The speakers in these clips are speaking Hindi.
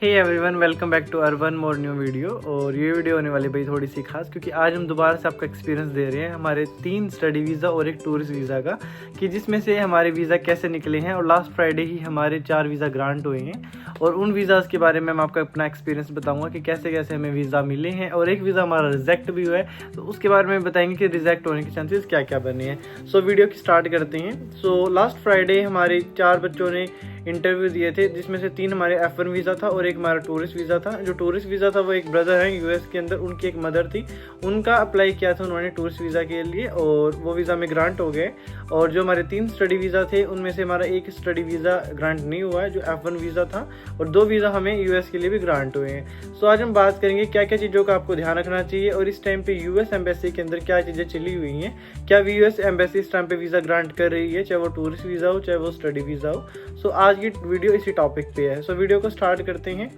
Hey everyone, welcome back to one more new video. और ये वीडियो होने वाली भाई थोड़ी सी खास, क्योंकि आज हम दोबारा से आपका एक्सपीरियंस दे रहे हैं हमारे 3 स्टडी वीज़ा और एक टूरिस्ट वीज़ा का, कि जिसमें से हमारे वीज़ा कैसे निकले हैं। और लास्ट फ्राइडे ही हमारे 4 वीज़ा ग्रांट हुए हैं और उन वीज़ाज़ के बारे में मैं आपको अपना एक्सपीरियंस बताऊंगा कि कैसे कैसे हमें वीज़ा मिले हैं। और एक वीज़ा हमारा रिजेक्ट भी हुआ है, तो उसके बारे में बताएंगे कि रिजेक्ट होने के चांसेस क्या क्या बने हैं। सो वीडियो की स्टार्ट करते हैं। सो लास्ट फ्राइडे हमारे 4 बच्चों ने इंटरव्यू दिए थे, जिसमें से 3 हमारे F1 वीज़ा था और एक हमारा टूरिस्ट वीज़ा था। जो टूरिस्ट वीज़ा था वो एक ब्रदर है यूएस के अंदर, उनकी एक मदर थी, उनका अप्लाई किया था उन्होंने टूरिस्ट वीज़ा के लिए और वो वीज़ा में ग्रांट हो गए। और जो हमारे 3 स्टडी वीज़ा थे उनमें से हमारा एक स्टडी वीज़ा ग्रांट नहीं हुआ है, जो F1 वीज़ा था, और 2 वीज़ा हमें यूएस के लिए भी ग्रांट हुए हैं। सो आज हम बात करेंगे क्या क्या चीज़ों का आपको ध्यान रखना चाहिए और इस टाइम पे यूएस एम्बेसी के अंदर क्या चीज़ें चली हुई हैं। क्या यूएस एम्बेसी इस टाइम पे वीज़ा ग्रांट कर रही है, चाहे वो टूरिस्ट वीज़ा हो चाहे वो स्टडी वीज़ा हो। सो आज की वीडियो इसी टॉपिक पे है। सो वीडियो को स्टार्ट करते हैं।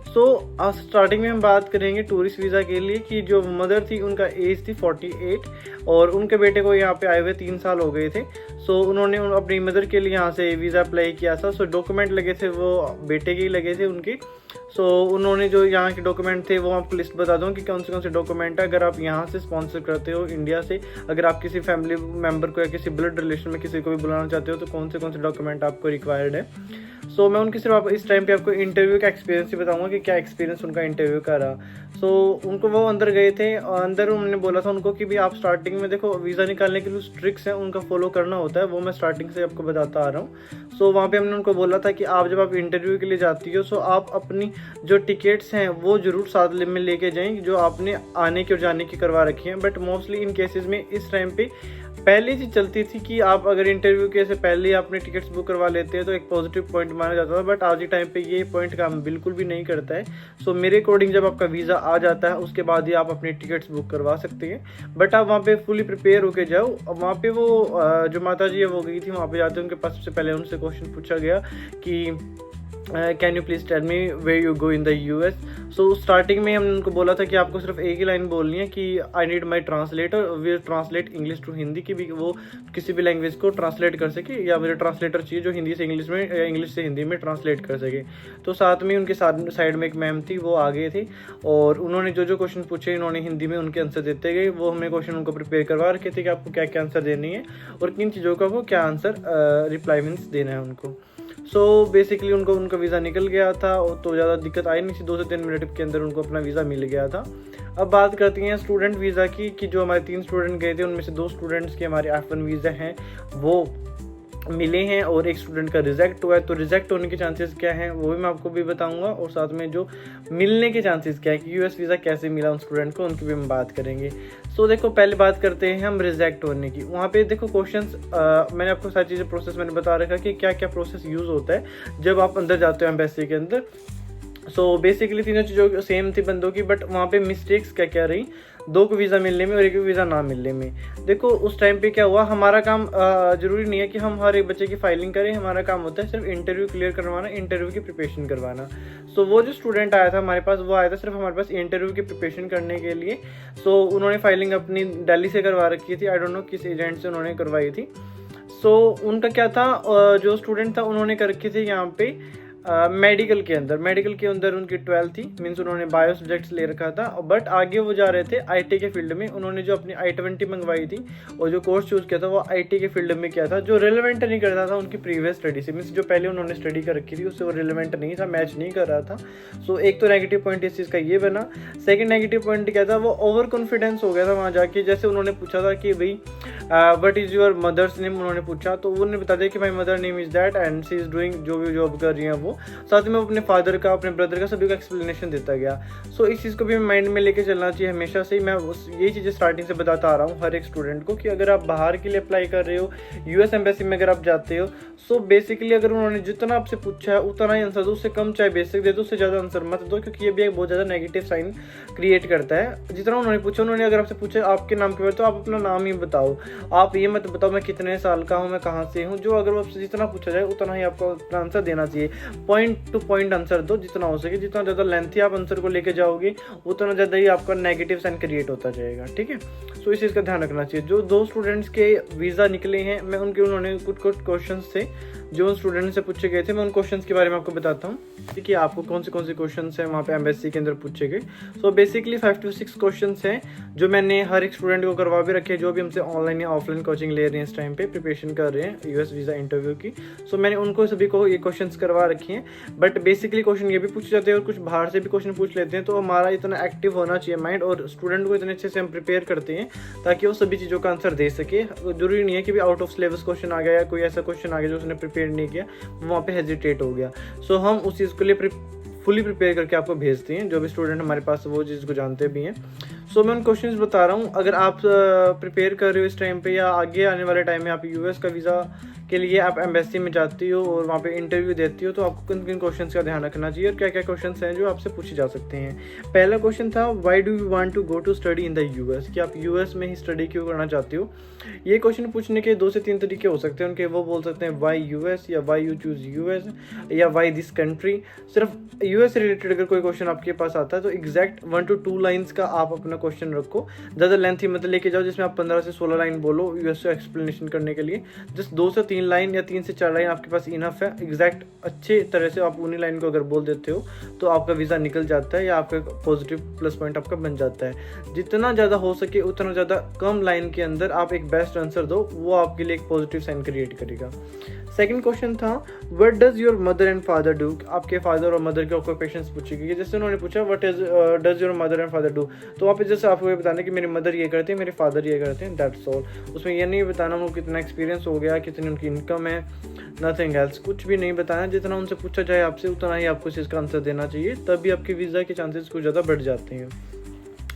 सो स्टार्टिंग में हम बात करेंगे टूरिस्ट वीज़ा के लिए, कि जो मदर थी उनका एज थी 48 और उनके बेटे को यहाँ पे आए हुए 3 साल हो गए थे। सो उन्होंने अपनी मदर के लिए यहाँ से वीज़ा अप्लाई किया था। सो डॉक्यूमेंट लगे थे वो बेटे के ही लगे थे उनके। सो उन्होंने जो यहाँ के डॉक्यूमेंट थे वो आपको लिस्ट बता दूँ कि कौन से डॉक्यूमेंट है। अगर आप यहाँ से स्पॉन्सर करते हो इंडिया से, अगर आप किसी फैमिली मेम्बर को या किसी ब्लड रिलेशन में किसी को भी बुलाना चाहते हो, तो कौन से डॉक्यूमेंट आपको रिक्वायर्ड है। सो मैं उनकी सिर्फ इस टाइम पे आपको इंटरव्यू का एक्सपीरियंस ही बताऊंगा कि क्या एक्सपीरियंस उनका इंटरव्यू का रहा। सो उनको वो अंदर गए थे और अंदर उन्होंने बोला था उनको कि भी आप स्टार्टिंग में देखो वीज़ा निकालने के लिए ट्रिक्स हैं उनका फॉलो करना होता है, वो मैं स्टार्टिंग से आपको बताता आ रहा हूँ। सो वहाँ पे हमने उनको बोला था कि आप जब आप इंटरव्यू के लिए जाती हो, सो आप अपनी जो टिकट्स हैं वो ज़रूर साथ में लेके जाएँ, जो आपने आने की और जाने की करवा रखी हैं। बट मोस्टली इन केसेस में इस टाइम पे पहले चीज़ चलती थी कि आप अगर इंटरव्यू के से पहले अपने टिकट्स बुक करवा लेते हैं तो एक पॉजिटिव पॉइंट माना जाता था। बट आज के टाइम पे ये पॉइंट काम बिल्कुल भी नहीं करता है। सो मेरे अकॉर्डिंग जब आपका वीज़ा आ जाता है उसके बाद ही आप अपनी टिकट्स बुक करवा सकते हैं। बट आप वहाँ पे फुली प्रिपेयर होके जाओ। अब वहाँ पे वो जो माता जी है वो गई थी, वहाँ पे जाते उनके पास सबसे पहले उनसे क्वेश्चन पूछा गया कि can you please tell me where you go in the US. So starting में हमने उनको बोला था कि आपको सिर्फ एक ही लाइन बोलनी है कि I need my translator, will translate English to Hindi, की भी वो किसी भी लैंग्वेज को ट्रांसलेट कर सके, या मुझे ट्रांसलेटर चाहिए जो हिंदी से इंग्लिश में या इंग्लिश से हिंदी में ट्रांसलेट कर सके। तो साथ में उनके साइड में एक मैम थी, वो आ गए थे और उन्होंने जो जो क्वेश्चन पूछे इन्होंने हिंदी में उनके आंसर देते गए। वो हमें क्वेश्चन उनको प्रिपेयर करवा रखे थे कि आपको क्या क्या आंसर देनी है और किन चीज़ों का वो क्या आंसर रिप्लाई मीन्स देना है उनको। सो बेसिकली उनका वीज़ा निकल गया था, तो ज़्यादा दिक्कत आई नहीं थी, 2 से 3 मिनट के अंदर उनको अपना वीज़ा मिल गया था। अब बात करते हैं स्टूडेंट वीज़ा की, कि जो हमारे 3 स्टूडेंट गए थे उनमें से 2 स्टूडेंट्स के हमारे F1 वीज़ा हैं वो मिले हैं और एक स्टूडेंट का रिजेक्ट हुआ है। तो रिजेक्ट होने के चांसेस क्या हैं वो भी मैं आपको भी बताऊंगा, और साथ में जो मिलने के चांसेस क्या है कि यूएस वीज़ा कैसे मिला उन स्टूडेंट को, उनकी भी हम बात करेंगे। सो देखो पहले बात करते हैं हम रिजेक्ट होने की। वहाँ पे देखो क्वेश्चंस मैंने आपको सारी चीज़ें प्रोसेस मैंने बता रखा कि क्या क्या प्रोसेस यूज़ होता है जब आप अंदर जाते हो एम्बेसी के अंदर। सो बेसिकली तीनों चीज़ों सेम थी बंदों की, बट वहाँ पे मिस्टेक्स क्या क्या रही 2 को वीज़ा मिलने में और 1 को वीज़ा ना मिलने में। देखो उस टाइम पे क्या हुआ, हमारा काम ज़रूरी नहीं है कि हम हर एक बच्चे की फाइलिंग करें, हमारा काम होता है सिर्फ इंटरव्यू क्लियर करवाना, इंटरव्यू की प्रिपरेशन करवाना। सो वो जो स्टूडेंट आया था हमारे पास, वो आया था सिर्फ हमारे पास इंटरव्यू की प्रिपरेशन करने के लिए। सो उन्होंने फाइलिंग अपनी दिल्ली से करवा रखी थी, आई डोंट नो किस एजेंट से उन्होंने करवाई थी। सो उनका क्या था, जो स्टूडेंट था उन्होंने कर रखी थी यहाँ पे मेडिकल के अंदर उनकी 12 थी, मीन्स उन्होंने बायो सब्जेक्ट्स ले रखा था। बट आगे वो जा रहे थे आईटी के फील्ड में। उन्होंने जो अपनी I-20 मंगवाई थी और जो कोर्स चूज़ किया था वो आईटी के फील्ड में किया था, जो रिलेवेंट नहीं करता था उनकी प्रीवियस स्टडी से, मीन्स जो पहले उन्होंने स्टडी कर रखी थी उससे वो रिलेवेंट नहीं था, मैच नहीं कर रहा था। सो एक तो नेगेटिव पॉइंट इस चीज़ का ये बना। सेकेंड नेगेटिव पॉइंट क्या था, वो ओवर कॉन्फिडेंस हो गया था वहाँ जाके। जैसे उन्होंने पूछा था कि भाई what is your mother's name, उन्होंने पूछा तो उन्होंने बता दिया कि my mother name is that and she is doing, जो भी जॉब कर रही हैं वो। साथ में अपने फादर का, अपने ब्रदर का, सभी का एक्सप्लेनेशन देता गया। सो इस चीज़ को भी माइंड में लेके चलना चाहिए हमेशा से ही। मैं यही चीज़ें स्टार्टिंग से बताता आ रहा हूँ हर एक स्टूडेंट को, कि अगर आप बाहर के लिए अप्लाई कर रहे हो, यूएस एम्बेसी में अगर आप जाते हो, सो बेसिकली अगर उन्होंने जितना आपसे पूछा है उतना ही आंसर दो, उससे कम चाहे बेसिक दे दो, उससे ज़्यादा आंसर मत दो, क्योंकि ये भी एक बहुत ज़्यादा नेगेटिव साइन क्रिएट करता है। जितना उन्होंने पूछा, उन्होंने अगर आपसे पूछा आपके नाम के बारे, तो आप अपना नाम ही बताओ, आप ये मत बताओ मैं कितने साल का हूँ, मैं कहाँ से हूँ। जो अगर आपसे जितना पूछा जाए उतना ही आपको अपना आंसर देना चाहिए। पॉइंट टू पॉइंट आंसर दो जितना हो सके। जितना ज़्यादा लेंथी आप आंसर को लेके जाओगे उतना ज़्यादा ही आपका नेगेटिव साइन क्रिएट होता जाएगा, ठीक है। सो इस चीज़ का ध्यान रखना चाहिए। जो 2 स्टूडेंट्स के वीज़ा निकले हैं, मैं उन्होंने कुछ क्वेश्चंस थे जो उन स्टूडेंट से पूछे गए थे, मैं उन क्वेश्चंस के बारे में आपको बताता हूँ कि आपको कौन से क्वेश्चंस हैं वहाँ पे एमबेसी के अंदर पूछे गए। सो बेसिकली 5 to 6 क्वेश्चंस हैं जो मैंने हर एक स्टूडेंट को करवा भी रखे हैं जो भी हमसे ऑनलाइन या ऑफलाइन कोचिंग ले रहे हैं, इस टाइम पे प्रिपरेशन कर रहे हैं यूएस वीज़ा इंटरव्यू की। सो मैंने उनको सभी को ये क्वेश्चंस करवा रखे हैं। बट बेसिकली क्वेश्चन ये भी पूछे जाते हैं और कुछ बाहर से भी क्वेश्चन पूछ लेते हैं। तो हमारा इतना एक्टिव होना चाहिए माइंड, और स्टूडेंट को इतने अच्छे से हम प्रिपेयर करते हैं ताकि वो सभी चीज़ों का आंसर दे सके। जरूरी नहीं है कि भी आउट ऑफ सिलेबस क्वेश्चन आ गया या कोई ऐसा क्वेश्चन आ गया जो उसने प्रिपेयर नहीं किया, वहाँ पे हेजिटेट हो गया। सो हम उस चीज़ के लिए फुली प्रिपेयर करके आपको भेजते हैं। जो भी स्टूडेंट हमारे पास वो चीज़ को जानते भी हैं। सो मैं उन क्वेश्चंस बता रहा हूँ। अगर आप प्रिपेयर कर रहे हो इस टाइम पे या आगे आने वाले टाइम में आप यूएस का वीज़ा के लिए आप एम्बेसी में जाती हो और वहाँ पे इंटरव्यू देती हो, तो आपको किन किन क्वेश्चंस का ध्यान रखना चाहिए और क्या क्या क्वेश्चंस हैं जो आपसे पूछे जा सकते हैं। पहला क्वेश्चन था, why do you want to go to study in the US, कि आप यूएस में ही स्टडी क्यों करना चाहते हो। ये क्वेश्चन पूछने के 2 से 3 तरीके हो सकते हैं उनके। वो बोल सकते हैं वाई यूएस, या वाई यू चूज यूएस, या वाई दिस कंट्री। सिर्फ यूएस से रिलेटेड अगर कोई क्वेश्चन आपके पास आता है तो एग्जैक्ट 1 to 2 लाइन्स का आप अपना क्वेश्चन रखो। ज़्यादा लेंथी मत लेके जाओ जिसमें आप 15 से 16 लाइन बोलो यूएस से एक्सप्लेनेशन करने के लिए। जस्ट 2 से 3 लाइन या 3 से 4 लाइन आपके पास इनफ है। एग्जैक्ट अच्छे तरह से आप उन्हीं लाइन को अगर बोल देते हो तो आपका वीज़ा निकल जाता है या आपका पॉजिटिव प्लस पॉइंट आपका बन जाता है। जितना ज़्यादा हो सके उतना ज़्यादा कम लाइन के अंदर आप एक बेस्ट आंसर दो, वो आपके लिए एक पॉजिटिव साइन क्रिएट करेगा। सेकंड क्वेश्चन था, what does your mother and father do, आपके फादर और मदर के ऑक्यूपेशंस पूछे गए। जैसे उन्होंने पूछा what does your mother and father do, तो वहाँ पे जैसे आपको ये बताना कि मेरी मदर ये करते हैं, मेरे फादर ये करते हैं, दैट्स ऑल। उसमें ये नहीं बताना उनको कितना एक्सपीरियंस हो गया, कितनी उनकी इनकम है, नथिंग एल्स, कुछ भी नहीं बताना। जितना उनसे पूछा जाए आपसे उतना ही आपको इसका आंसर देना चाहिए, तभी आपके वीज़ा के चांसेस कुछ ज़्यादा बढ़ जाते हैं।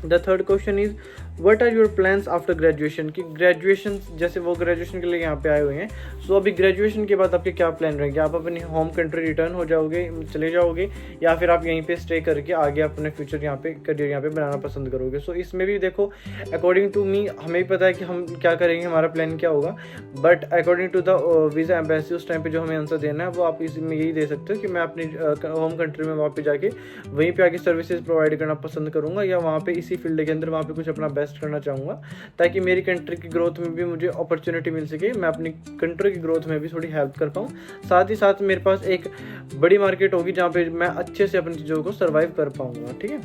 The third question is, what are your plans after graduation, कि ग्रेजुएशन जैसे वो ग्रेजुएशन के लिए यहाँ पे आए हुए हैं, सो अभी ग्रेजुएशन के बाद आपके क्या प्लान रहेंगे। आप अपनी होम कंट्री रिटर्न हो जाओगे, चले जाओगे, या फिर आप यहीं पे स्टे करके आगे अपने फ्यूचर यहाँ पे करियर यहाँ पे बनाना पसंद करोगे। सो इसमें भी देखो, अकॉर्डिंग टू मी हमें भी पता है कि हम क्या करेंगे, हमारा प्लान क्या होगा, but according to the visa embassy उस टाइम पर जो हमें आंसर देना है वो आप इसमें यही दे सकते हो कि मैं अपनी होम कंट्री में वहाँ पर जाके वहीं पर आके सर्विसेज प्रोवाइड करना पसंद करूँगा, या वहाँ पर इसी फील्ड के अंदर वहाँ पे कुछ अपना बेस्ट करना चाहूँगा ताकि मेरी कंट्री की ग्रोथ में भी मुझे अपॉर्चुनिटी मिल सके, मैं अपनी कंट्री की ग्रोथ में भी थोड़ी हेल्प कर पाऊँ। साथ ही साथ मेरे पास एक बड़ी मार्केट होगी जहाँ पे मैं अच्छे से अपनी चीज़ों को सर्वाइव कर पाऊँगा, ठीक है।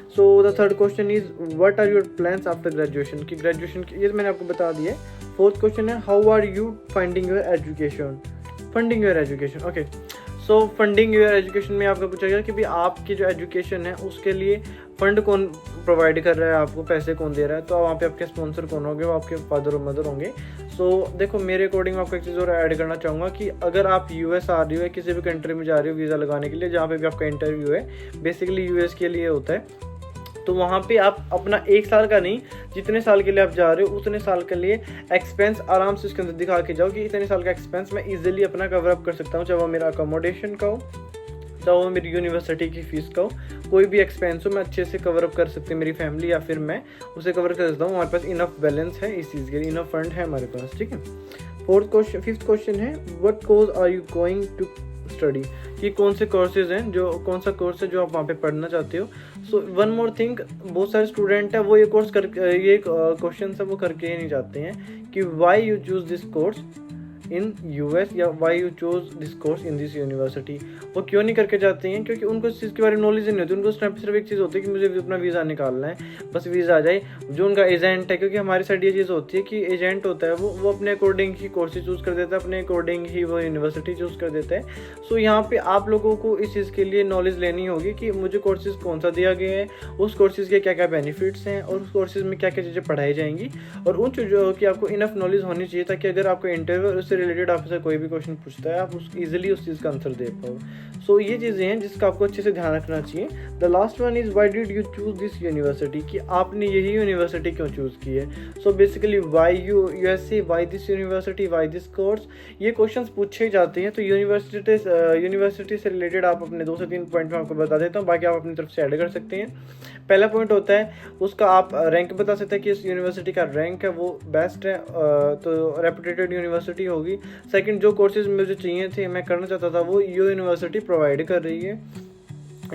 So the third question is, what are your plans after graduation, की ग्रेजुएशन की ये मैंने आपको बता दिया है। फोर्थ क्वेश्चन है, how are you finding your education, funding your education. Okay, so funding your education में आपका पूछा गया कि भी आपकी जो एजुकेशन है उसके लिए फंड कौन प्रोवाइड कर रहा है, आपको पैसे कौन दे रहा है। तो वहाँ पे आपके स्पॉन्सर कौन होंगे, वो आपके फादर और मदर होंगे। सो देखो, मेरे अकॉर्डिंग आपको एक चीज़ और ऐड करना चाहूँगा कि अगर आप यूएस आ रही हो या किसी भी कंट्री में जा रही हो वीज़ा लगाने के लिए जहाँ पे भी आपका इंटरव्यू है, बेसिकली यूएस के लिए होता है, तो वहाँ पे आप अपना 1 साल का नहीं, जितने साल के लिए आप जा रहे हो उतने साल के लिए एक्सपेंस आराम से उसके अंदर दिखा के जाओ कि इतने साल का एक्सपेंस मैं इजीली अपना कवर अप कर सकता हूँ, चाहे वो मेरा अकोमोडेशन का हो, चाहे वो मेरी यूनिवर्सिटी की फ़ीस का हो, कोई भी एक्सपेंस हो मैं अच्छे से कवर अप कर सकती हूँ, मेरी फैमिली या फिर मैं उसे कवर कर सकता हूँ। हमारे पास इनफ बैलेंस है इस चीज़ के लिए, इनफ फंड है हमारे पास, ठीक है। फिफ्थ क्वेश्चन है, what course are you going to study, कि कौन से कोर्सेज हैं, जो कौन सा कोर्स है जो आप वहाँ पे पढ़ना चाहते हो। सो वन मोर थिंग, बहुत सारे स्टूडेंट है वो ये कोर्स कर ये क्वेश्चन है वो करके ही नहीं जाते हैं कि why you choose this course in US या why you choose this course in this university. वो क्यों नहीं करके जाते हैं, क्योंकि उनको इस चीज़ के बारे में नॉलेज नहीं होती। उनको उस टाइम पर सिर्फ एक चीज़ होती है कि मुझे अपना वीज़ा निकालना है, बस वीज़ा आ जाए। जो उनका एजेंट है, क्योंकि हमारी साइड ये चीज़ होती है कि एजेंट होता है वो अपने अकॉर्डिंग ही कोर्सेज चूज़ कर देता है, अपने अकॉर्डिंग ही वो यूनिवर्सिटी चूज़ कर देता है। सो यहाँ पर आप लोगों को इस चीज़ के लिए नॉलेज लेनी होगी कि मुझे कोर्सेज कौन सा दिया गया है, उस कोर्सेज़ के क्या क्या बेनिफिट्स हैं और उस कोर्सेज में क्या क्या चीज़ें पढ़ाई जाएंगी, और उन चीज़ों की आपको इनफ नॉलेज होनी चाहिए ताकि अगर आपको इंटरव्यू उससे रिलेटेड आपसे कोई भी क्वेश्चन पूछता है आप इजीली उस चीज़ का आंसर दे पाओ। सो ये चीज़ें हैं जिसका आपको अच्छे से ध्यान रखना चाहिए। The last one is, why did you choose this university, कि आपने यही यूनिवर्सिटी क्यों चूज़ की है। So basically why USC, why this university, why this course, ये क्वेश्चंस पूछे जाते हैं। तो यूनिवर्सिटी से रिलेटेड आप अपने 2 से 3 पॉइंट में आपको बता देता हूँ, बाकी आप अपनी तरफ से ऐड कर सकते हैं। पहला पॉइंट होता है उसका आप रैंक बता सकते हैं कि इस यूनिवर्सिटी का रैंक है वो बेस्ट है, तो रेपुटेटेड यूनिवर्सिटी होगी। सेकंड, जो कोर्सेज मुझे चाहिए थे, मैं करना चाहता था, वो यूनिवर्सिटी प्रोवाइड कर रही है,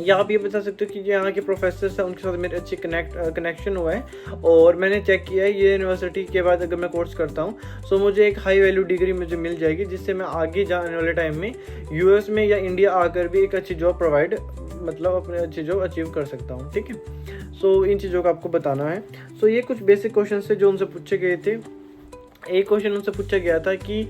या आप ये बता सकते हो कि जो यहाँ के प्रोफेसर्स हैं उनके साथ मेरे अच्छे कनेक्शन हुआ है और मैंने चेक किया है ये यूनिवर्सिटी के बाद अगर मैं कोर्स करता हूँ सो मुझे एक हाई वैल्यू डिग्री मुझे मिल जाएगी, जिससे मैं आगे जाने वाले टाइम में यूएस में या इंडिया आकर भी एक अच्छी जॉब प्रोवाइड मतलब अपने अच्छी जॉब अचीव कर सकता हूँ। ठीक है, सो इन चीज़ों का आपको बताना है। सो ये कुछ बेसिक क्वेश्चन थे जो उनसे पूछे गए थे। एक क्वेश्चन उनसे पूछा गया था कि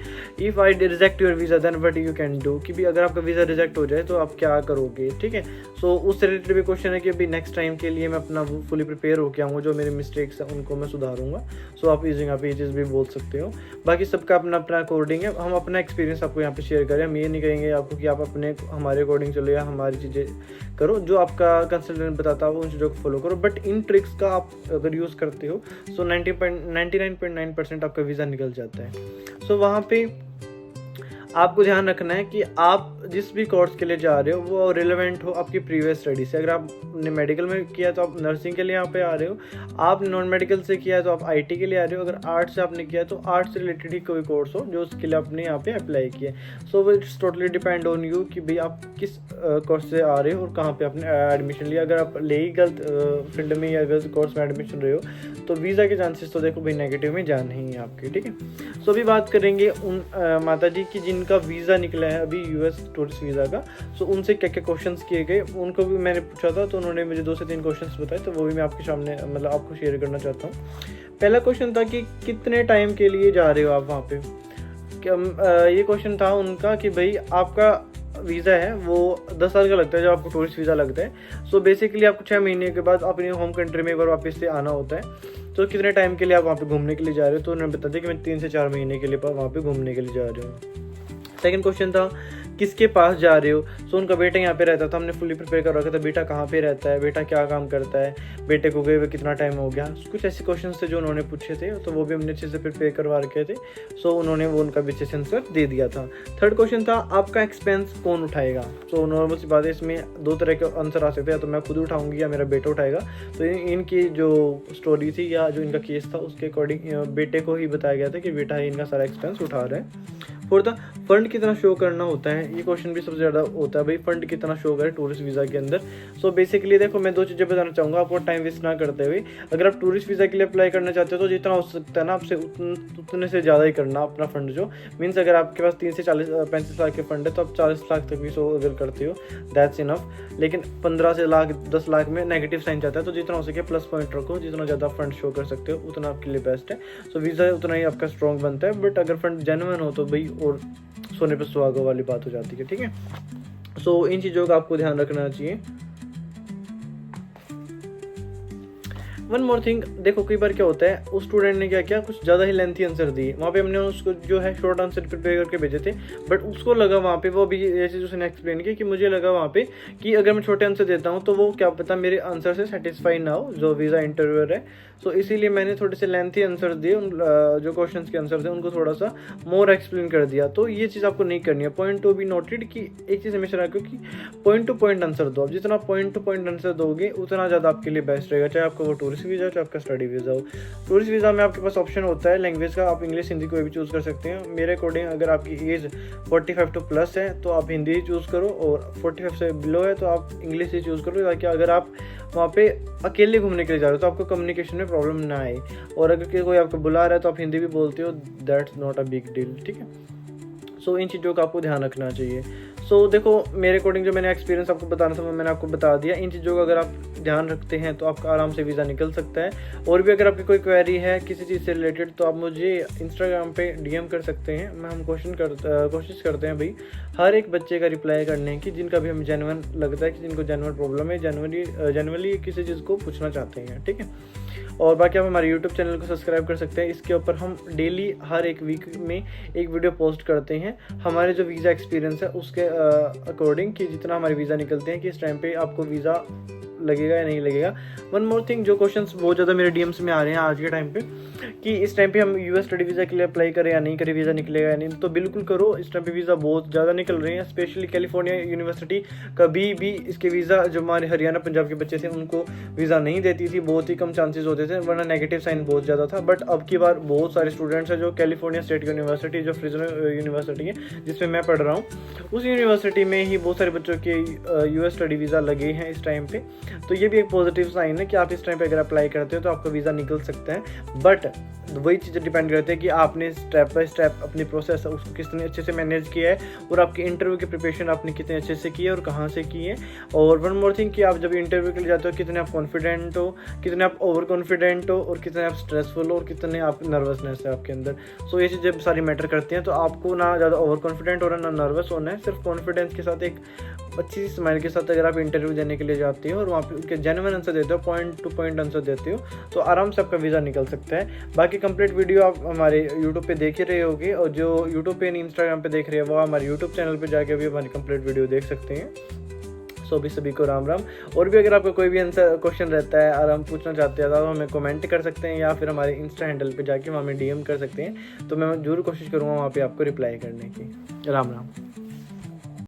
if I reject your visa then what you can do, कि भी अगर आपका वीज़ा रिजेक्ट हो जाए तो आप क्या करोगे। ठीक है, सो उससे रिलेटेड भी क्वेश्चन है कि अभी नेक्स्ट टाइम के लिए मैं अपना फुली प्रिपेयर होकर आऊँगा, जो मेरे मिस्टेक्स हैं उनको मैं सुधारूंगा। सो आप यहाँ पे ये चीज़ भी बोल सकते हो। बाकी सबका अपना अपना अकॉर्डिंग है, हम अपना एक्सपीरियंस आपको यहाँ पे शेयर करें। हम ये नहीं कहेंगे आपको कि आप अपने हमारे अकॉर्डिंग चलो या हमारी चीज़ें करो, जो आपका कंसल्टेंट बताता है उन चीज़ों को फॉलो करो। बट इन ट्रिक्स का आप अगर यूज़ करते हो सो 99.9% आपका वीज़ा निकल जाता है। सो वहाँ पे आपको ध्यान रखना है कि आप जिस भी कोर्स के लिए जा रहे हो वो रिलेवेंट हो आपकी प्रीवियस स्टडी से। अगर आपने मेडिकल में किया तो आप नर्सिंग के लिए यहाँ पे आ रहे हो, आप नॉन मेडिकल से किया तो आप आईटी के लिए आ रहे हो, अगर आर्ट्स से आपने किया तो आर्ट्स से रिलेटेड ही कोई कोर्स हो जो उसके लिए आपने यहाँ पे अप्लाई किया। सो वो it's totally depend on you कि भाई आप किस कोर्स से आ रहे हो और कहाँ पर आपने एडमिशन लिया। अगर आप ले ही गलत फील्ड में या गलत कोर्स में एडमिशन रहे हो तो वीज़ा के चांसेस तो देखो भाई नेगेटिव में जाना ही है आपके। ठीक है, सो अभी बात करेंगे उन माता जी की जिनका वीज़ा निकला है अभी यूएस टूरिस्ट वीज़ा का। सो उनसे क्या क्या क्वेश्चंस किए गए उनको भी मैंने पूछा था, तो उन्होंने मुझे 2 से 3 क्वेश्चंस बताए, तो वो भी मैं आपके सामने मतलब आपको शेयर करना चाहता हूँ। पहला क्वेश्चन था कि कितने टाइम के लिए जा रहे हो आप वहाँ पे। ये क्वेश्चन था उनका कि भाई आपका वीज़ा है वो 10 साल का लगता है जब आपको टूरिस्ट वीज़ा लगता है। सो बेसिकली आपको 6 महीने के बाद अपनी होम कंट्री में एक बार वापस से आना होता है। तो कितने टाइम के लिए आप वहाँ पे घूमने के लिए जा रहे हो, तो उन्होंने बता दिया कि मैं 3 से 4 महीने के लिए वहाँ पे घूमने के लिए जा रही हूँ। सेकंड क्वेश्चन था किसके पास जा रहे हो। सो उनका बेटा यहाँ पे रहता था, हमने फुली प्रिपेयर कर रखा था बेटा कहाँ पे रहता है, बेटा क्या काम करता है, बेटे को गए हुए कितना टाइम हो गया। कुछ ऐसे क्वेश्चंस थे जो उन्होंने पूछे थे, तो वो भी हमने अच्छे से प्रिपेयर करवा रखे थे। सो उन्होंने वो उनका भी अच्छे से आंसर दे दिया था। थर्ड क्वेश्चन था आपका एक्सपेंस कौन उठाएगा। तो नॉर्मल सी बात है, इसमें 2 तरह के आंसर आ सकते हैं, तो मैं खुद उठाऊंगी या मेरा बेटा उठाएगा। तो इनकी जो स्टोरी थी या जो इनका केस था उसके अकॉर्डिंग बेटे को ही बताया गया था कि बेटा ही इनका सारा एक्सपेंस उठा रहा है। फोर्थ था फंड कितना शो करना होता है। ये क्वेश्चन भी सबसे ज़्यादा होता है, भाई फंड कितना शो करे टूरिस्ट वीज़ा के अंदर। सो बेसिकली देखो मैं 2 चीज़ें बताना चाहूँगा आपको टाइम वेस्ट ना करते हुए। अगर आप टूरिस्ट वीज़ा के लिए अप्लाई करना चाहते हो तो जितना हो सकता है ना आपसे उतने से ज़्यादा ही करना अपना फंड जो मीन्स अगर आपके पास 3 से 35 लाख के फंड है तो आप 40 लाख तक भी शो अगर करते हो दैट्स इनफ। लेकिन 15 से 10 लाख में नेगेटिव साइन जाता है, तो जितना हो सके प्लस पॉइंट रखो, जितना ज़्यादा फंड शो कर सकते हो उतना आपके लिए बेस्ट है। सो वीज़ा उतना ही आपका स्ट्रॉन्ग बनता है, बट अगर फंड जेन्युइन हो तो भाई और सोने पे सुहागा वाली बात हो जाती है। ठीक है, सो इन चीज़ों का आपको ध्यान रखना चाहिए। वन मोर थिंग, देखो कई बार क्या होता है उस स्टूडेंट ने क्या किया कुछ ज़्यादा ही लेंथी आंसर दिए, वहाँ पे हमने उसको जो है शॉर्ट आंसर प्रिपेयर करके भेजे थे, बट उसको लगा वहाँ पे वो भी ये चीज़ उसने एक्सप्लेन की कि मुझे लगा वहाँ पे कि अगर मैं छोटे आंसर देता हूँ तो वो क्या पता मेरे आंसर से सेटिस्फाई ना हो जो वीज़ा इंटरव्यूअर है। सो इसीलिए मैंने थोड़े से लेंथी आंसर दिए, जो क्वेश्चन के आंसर थे उनको थोड़ा सा मोर एक्सप्लेन कर दिया। तो ये चीज़ आपको नहीं करनी है। पॉइंट टू बी नोटेड कि एक चीज़ हमेशा रखो कि पॉइंट टू पॉइंट आंसर दो। आप जितना पॉइंट टू पॉइंट आंसर दोगे उतना ज़्यादा आपके लिए बेस्ट रहेगा, चाहे आपका वो टूरिस्ट वीज़ा हो चाहे आपका स्टडी वीज़ा हो। टूरिस्ट वीज़ा में आपके पास ऑप्शन होता है लैंग्वेज का, आप इंग्लिश हिंदी कोई भी चूज़ कर सकते हैं। मेरे अकॉर्डिंग अगर आपकी एज 45 टू प्लस है तो आप हिंदी ही चूज़ करो, और 45 से बिलो है तो आप इंग्लिश ही चूज़ करो, ताकि अगर आप वहाँ पे अकेले घूमने के लिए जा रहे हो तो आपको कम्युनिकेशन में प्रॉब्लम ना आए। और अगर कोई आपको बुला रहा है तो आप हिंदी भी बोलते हो, that's not a big deal. ठीक है, सो इन चीज़ों का आपको ध्यान रखना चाहिए। सो देखो मेरे अकॉर्डिंग जो मैंने एक्सपीरियंस आपको बताना था वो मैंने आपको बता दिया। इन चीज़ों का अगर आप ध्यान रखते हैं तो आपका आराम से वीज़ा निकल सकता है। और भी अगर आपकी कोई क्वेरी है किसी चीज़ से रिलेटेड तो आप मुझे इंस्टाग्राम पे डीएम कर सकते हैं। हम कोशिश करते हैं भाई हर एक बच्चे का रिप्लाई करने की जिनका भी हमें जेन्युइन लगता है कि जिनको जेन्युइन प्रॉब्लम है, जेन्युइनली किसी चीज़ को पूछना चाहते हैं। ठीक है, और बाकी आप हमारे यूट्यूब चैनल को सब्सक्राइब कर सकते हैं। इसके ऊपर हम डेली हर एक वीक में एक वीडियो पोस्ट करते हैं हमारे जो वीज़ा एक्सपीरियंस है उसके अकॉर्डिंग, कि जितना हमारे वीज़ा निकलते हैं कि इस टाइम पे आपको वीज़ा लगेगा या नहीं लगेगा। वन मोर थिंग, जो क्वेश्चंस बहुत ज़्यादा मेरे डीएम्स में आ रहे हैं आज के टाइम पे कि इस टाइम पे हम यूएस स्टडी वीज़ा के लिए अप्लाई करें या नहीं करें, वीज़ा निकलेगा या नहीं, तो बिल्कुल करो। इस टाइम पे वीज़ा बहुत ज़्यादा निकल रहे हैं, स्पेशली कैलिफोर्निया यूनिवर्सिटी कभी भी इसके वीज़ा, जो हमारे हरियाणा पंजाब के बच्चे थे उनको वीज़ा नहीं देती थी, बहुत ही कम चांसेस होते थे, वरना नेगेटिव साइन बहुत ज़्यादा था। बट अब की बार बहुत सारे स्टूडेंट्स हैं जो कैलिफोर्निया स्टेट यूनिवर्सिटी, जो फ्रिजनो यूनिवर्सिटी है जिसमें मैं पढ़ रहा हूँ, उस यूनिवर्सिटी में ही बहुत सारे बच्चों के यूएस स्टडी वीज़ा लगे हैं इस टाइम पे। तो ये भी एक पॉजिटिव साइन है कि आप इस टाइम पे अगर अप्लाई करते हो तो आपका वीज़ा निकल सकता है। बट वही चीज़ें डिपेंड करती है कि आपने स्टेप बाय स्टेप अपनी प्रोसेस उसको कितने अच्छे से मैनेज किया है, और आपकी इंटरव्यू की प्रिपरेशन आपने कितने अच्छे से की है और कहाँ से की है। और वन मोर थिंग कि आप जब इंटरव्यू के लिए जाते हो कितने आप कॉन्फिडेंट हो, कितने आप ओवर कॉन्फिडेंट हो, और कितने आप स्ट्रेसफुल हो, और कितने आप नर्वसनेस है आपके अंदर। सो ये चीज़ें सारी मैटर करती हैं। तो आपको ना ज़्यादा ओवर कॉन्फिडेंट होना, ना नर्वस होना है, सिर्फ कॉन्फिडेंस के साथ एक अच्छी सी स्माइल के साथ अगर आप इंटरव्यू देने के लिए जाते हो और वहाँ पे उनके जेन्युइन आंसर देते हो, पॉइंट टू पॉइंट आंसर देते हो, तो आराम से आपका वीज़ा निकल सकता है। बाकी कंप्लीट वीडियो आप हमारे यूट्यूब पे देख ही रहे होगे, और जो यूट्यूब पे नहीं इंस्टाग्राम पे देख रहे हैं वो हमारे यूट्यूब चैनल पे जाके भी हमारी कंप्लीट वीडियो देख सकते हैं। सो भी सभी को राम राम। और भी अगर आपका कोई भी आंसर क्वेश्चन रहता है और हम पूछना चाहते हैं तो हमें कमेंट कर सकते हैं, या फिर हमारे इंस्टा हैंडल पे जाके हमें डीएम कर सकते हैं, तो मैं जरूर कोशिश करूँगा वहाँ पे आपको रिप्लाई करने की। राम राम।